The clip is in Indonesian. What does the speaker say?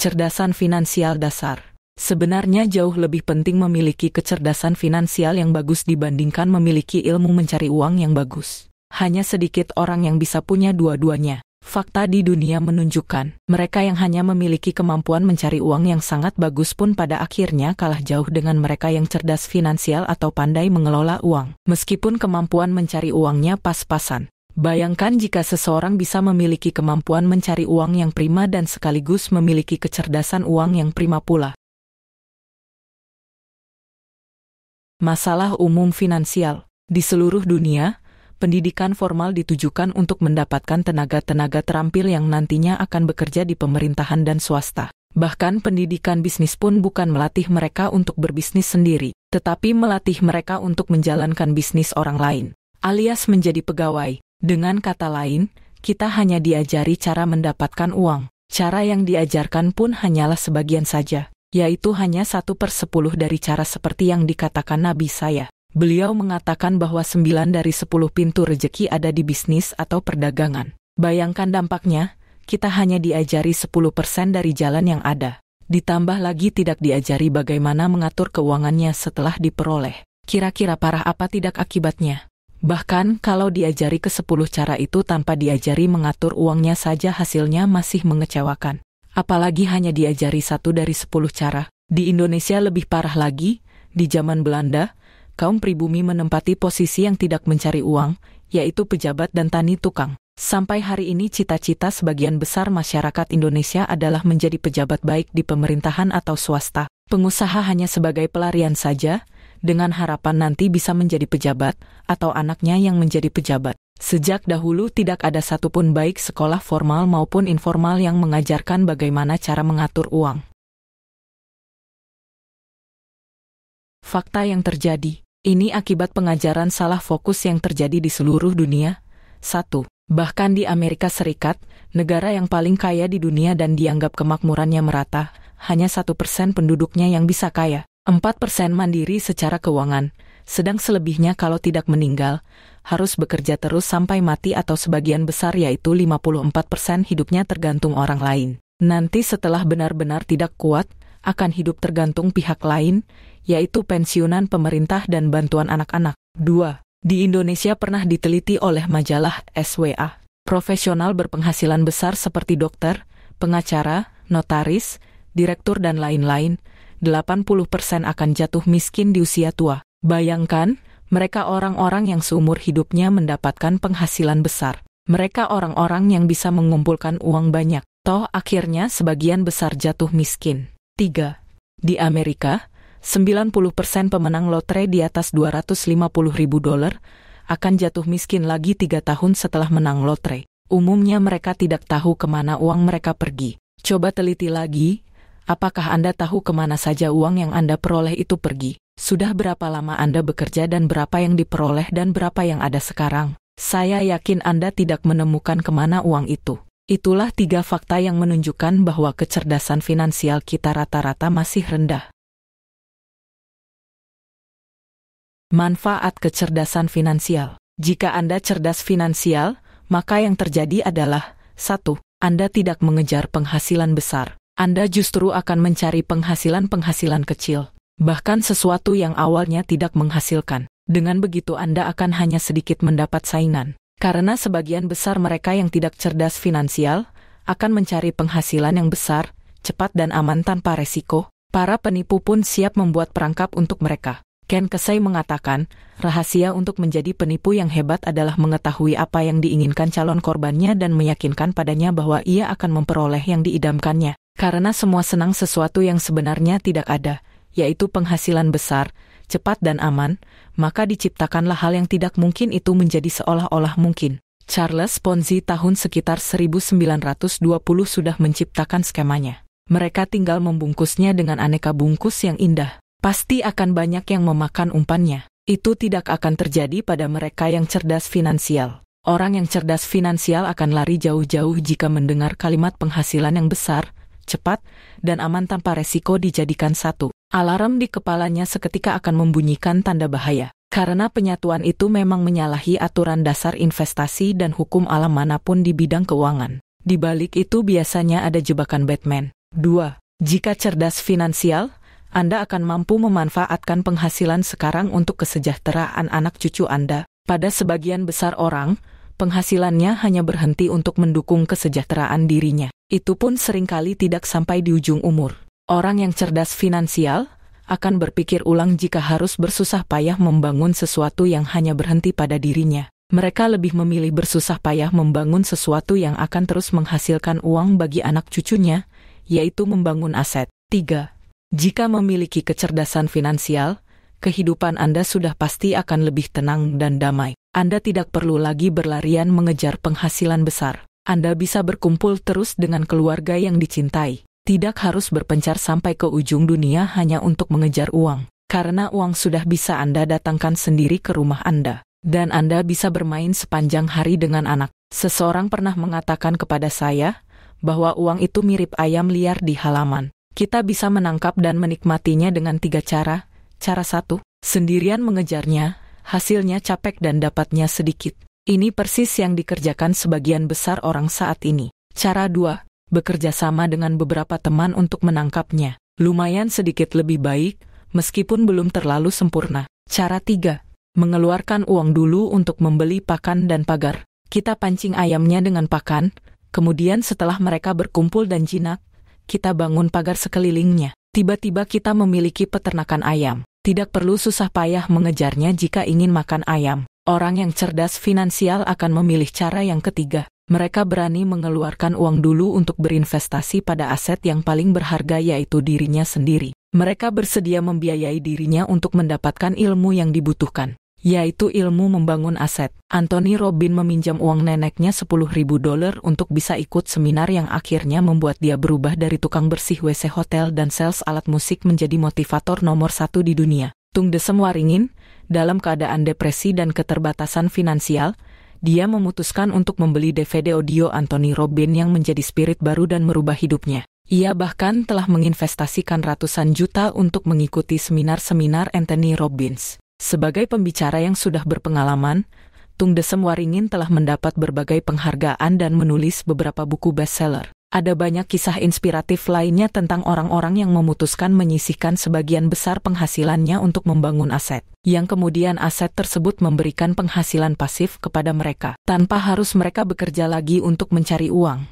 Kecerdasan finansial dasar. Sebenarnya jauh lebih penting memiliki kecerdasan finansial yang bagus dibandingkan memiliki ilmu mencari uang yang bagus. Hanya sedikit orang yang bisa punya dua-duanya. Fakta di dunia menunjukkan, mereka yang hanya memiliki kemampuan mencari uang yang sangat bagus pun pada akhirnya kalah jauh dengan mereka yang cerdas finansial atau pandai mengelola uang, meskipun kemampuan mencari uangnya pas-pasan. Bayangkan jika seseorang bisa memiliki kemampuan mencari uang yang prima dan sekaligus memiliki kecerdasan uang yang prima pula. Masalah umum finansial. Di seluruh dunia, pendidikan formal ditujukan untuk mendapatkan tenaga-tenaga terampil yang nantinya akan bekerja di pemerintahan dan swasta. Bahkan pendidikan bisnis pun bukan melatih mereka untuk berbisnis sendiri, tetapi melatih mereka untuk menjalankan bisnis orang lain, alias menjadi pegawai. Dengan kata lain, kita hanya diajari cara mendapatkan uang. Cara yang diajarkan pun hanyalah sebagian saja, yaitu hanya 1/10 dari cara seperti yang dikatakan Nabi saya. Beliau mengatakan bahwa 9 dari 10 pintu rejeki ada di bisnis atau perdagangan. Bayangkan dampaknya, kita hanya diajari 10% dari jalan yang ada. Ditambah lagi tidak diajari bagaimana mengatur keuangannya setelah diperoleh. Kira-kira parah apa tidak akibatnya? Bahkan kalau diajari ke-10 cara itu tanpa diajari mengatur uangnya saja hasilnya masih mengecewakan. Apalagi hanya diajari 1 dari 10 cara. Di Indonesia lebih parah lagi, di zaman Belanda, kaum pribumi menempati posisi yang tidak mencari uang, yaitu pejabat dan tani tukang. Sampai hari ini cita-cita sebagian besar masyarakat Indonesia adalah menjadi pejabat baik di pemerintahan atau swasta. Pengusaha hanya sebagai pelarian saja, dengan harapan nanti bisa menjadi pejabat, atau anaknya yang menjadi pejabat. Sejak dahulu tidak ada satupun baik sekolah formal maupun informal yang mengajarkan bagaimana cara mengatur uang. Fakta yang terjadi. Ini akibat pengajaran salah fokus yang terjadi di seluruh dunia. 1. Bahkan di Amerika Serikat, negara yang paling kaya di dunia dan dianggap kemakmurannya merata, hanya 1% penduduknya yang bisa kaya. 4% mandiri secara keuangan, sedang selebihnya kalau tidak meninggal, harus bekerja terus sampai mati atau sebagian besar yaitu 54% hidupnya tergantung orang lain. Nanti setelah benar-benar tidak kuat, akan hidup tergantung pihak lain, yaitu pensiunan pemerintah dan bantuan anak-anak. 2. Di Indonesia pernah diteliti oleh majalah SWA. Profesional berpenghasilan besar seperti dokter, pengacara, notaris, direktur dan lain-lain, 80% akan jatuh miskin di usia tua. Bayangkan, mereka orang-orang yang seumur hidupnya mendapatkan penghasilan besar. Mereka orang-orang yang bisa mengumpulkan uang banyak. Toh akhirnya sebagian besar jatuh miskin. 3. Di Amerika, 90% pemenang lotre di atas $250.000 akan jatuh miskin lagi 3 tahun setelah menang lotre. Umumnya mereka tidak tahu kemana uang mereka pergi. Coba teliti lagi, apakah Anda tahu kemana saja uang yang Anda peroleh itu pergi? Sudah berapa lama Anda bekerja dan berapa yang diperoleh dan berapa yang ada sekarang? Saya yakin Anda tidak menemukan kemana uang itu. Itulah 3 fakta yang menunjukkan bahwa kecerdasan finansial kita rata-rata masih rendah. Manfaat kecerdasan finansial. Jika Anda cerdas finansial, maka yang terjadi adalah 1. Anda tidak mengejar penghasilan besar. Anda justru akan mencari penghasilan kecil, bahkan sesuatu yang awalnya tidak menghasilkan. Dengan begitu Anda akan hanya sedikit mendapat saingan. Karena sebagian besar mereka yang tidak cerdas finansial akan mencari penghasilan yang besar, cepat dan aman tanpa resiko. Para penipu pun siap membuat perangkap untuk mereka. Ken Kesey mengatakan, rahasia untuk menjadi penipu yang hebat adalah mengetahui apa yang diinginkan calon korbannya dan meyakinkan padanya bahwa ia akan memperoleh yang diidamkannya. Karena semua senang sesuatu yang sebenarnya tidak ada, yaitu penghasilan besar, cepat dan aman, maka diciptakanlah hal yang tidak mungkin itu menjadi seolah-olah mungkin. Charles Ponzi tahun sekitar 1920 sudah menciptakan skemanya. Mereka tinggal membungkusnya dengan aneka bungkus yang indah. Pasti akan banyak yang memakan umpannya. Itu tidak akan terjadi pada mereka yang cerdas finansial. Orang yang cerdas finansial akan lari jauh-jauh jika mendengar kalimat penghasilan yang besar, cepat, dan aman tanpa resiko dijadikan satu. Alarm di kepalanya seketika akan membunyikan tanda bahaya. Karena penyatuan itu memang menyalahi aturan dasar investasi dan hukum alam manapun di bidang keuangan. Di balik itu biasanya ada jebakan Batman. 2. Jika cerdas finansial, Anda akan mampu memanfaatkan penghasilan sekarang untuk kesejahteraan anak cucu Anda. Pada sebagian besar orang, penghasilannya hanya berhenti untuk mendukung kesejahteraan dirinya. Itu pun seringkali tidak sampai di ujung umur. Orang yang cerdas finansial akan berpikir ulang jika harus bersusah payah membangun sesuatu yang hanya berhenti pada dirinya. Mereka lebih memilih bersusah payah membangun sesuatu yang akan terus menghasilkan uang bagi anak cucunya, yaitu membangun aset. 3. Jika memiliki kecerdasan finansial, kehidupan Anda sudah pasti akan lebih tenang dan damai. Anda tidak perlu lagi berlarian mengejar penghasilan besar. Anda bisa berkumpul terus dengan keluarga yang dicintai. Tidak harus berpencar sampai ke ujung dunia hanya untuk mengejar uang. Karena uang sudah bisa Anda datangkan sendiri ke rumah Anda. Dan Anda bisa bermain sepanjang hari dengan anak. Seseorang pernah mengatakan kepada saya bahwa uang itu mirip ayam liar di halaman. Kita bisa menangkap dan menikmatinya dengan 3 cara. Cara 1, sendirian mengejarnya, hasilnya capek dan dapatnya sedikit. Ini persis yang dikerjakan sebagian besar orang saat ini. Cara 2, bekerja sama dengan beberapa teman untuk menangkapnya. Lumayan sedikit lebih baik, meskipun belum terlalu sempurna. Cara 3, mengeluarkan uang dulu untuk membeli pakan dan pagar. Kita pancing ayamnya dengan pakan, kemudian setelah mereka berkumpul dan jinak, kita bangun pagar sekelilingnya. Tiba-tiba kita memiliki peternakan ayam. Tidak perlu susah payah mengejarnya jika ingin makan ayam. Orang yang cerdas finansial akan memilih cara yang ketiga. Mereka berani mengeluarkan uang dulu untuk berinvestasi pada aset yang paling berharga, yaitu dirinya sendiri. Mereka bersedia membiayai dirinya untuk mendapatkan ilmu yang dibutuhkan, yaitu ilmu membangun aset. Anthony Robbins meminjam uang neneknya $10.000 untuk bisa ikut seminar yang akhirnya membuat dia berubah dari tukang bersih WC hotel dan sales alat musik menjadi motivator nomor 1 di dunia. Tung Desem Waringin, dalam keadaan depresi dan keterbatasan finansial, dia memutuskan untuk membeli DVD audio Anthony Robbins yang menjadi spirit baru dan merubah hidupnya. Ia bahkan telah menginvestasikan ratusan juta untuk mengikuti seminar-seminar Anthony Robbins. Sebagai pembicara yang sudah berpengalaman, Tung Desem Waringin telah mendapat berbagai penghargaan dan menulis beberapa buku bestseller. Ada banyak kisah inspiratif lainnya tentang orang-orang yang memutuskan menyisihkan sebagian besar penghasilannya untuk membangun aset, yang kemudian aset tersebut memberikan penghasilan pasif kepada mereka, tanpa harus mereka bekerja lagi untuk mencari uang.